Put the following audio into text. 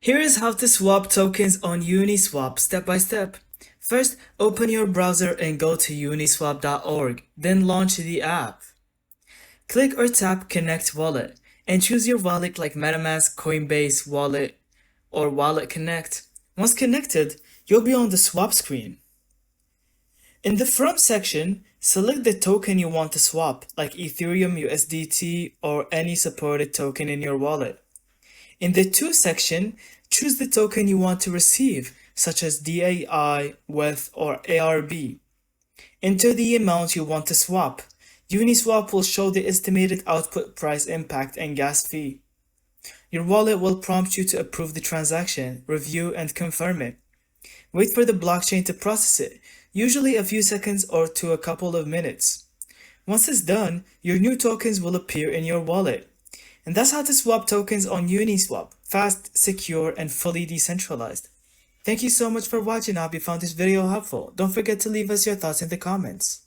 Here is how to swap tokens on Uniswap step by step. First, open your browser and go to uniswap.org, then launch the app. Click or tap Connect Wallet and choose your wallet like MetaMask, Coinbase Wallet, or WalletConnect. Once connected, you'll be on the swap screen. In the From section, select the token you want to swap, like Ethereum, USDT, or any supported token in your wallet. In the To section, choose the token you want to receive, such as DAI, WETH, or ARB. Enter the amount you want to swap. Uniswap will show the estimated output price impact and gas fee. Your wallet will prompt you to approve the transaction, review, and confirm it. Wait for the blockchain to process it, usually a few seconds or to a couple of minutes. Once it's done, your new tokens will appear in your wallet. And that's how to swap tokens on Uniswap, fast, secure, and fully decentralized. Thank you so much for watching. I hope you found this video helpful. Don't forget to leave us your thoughts in the comments.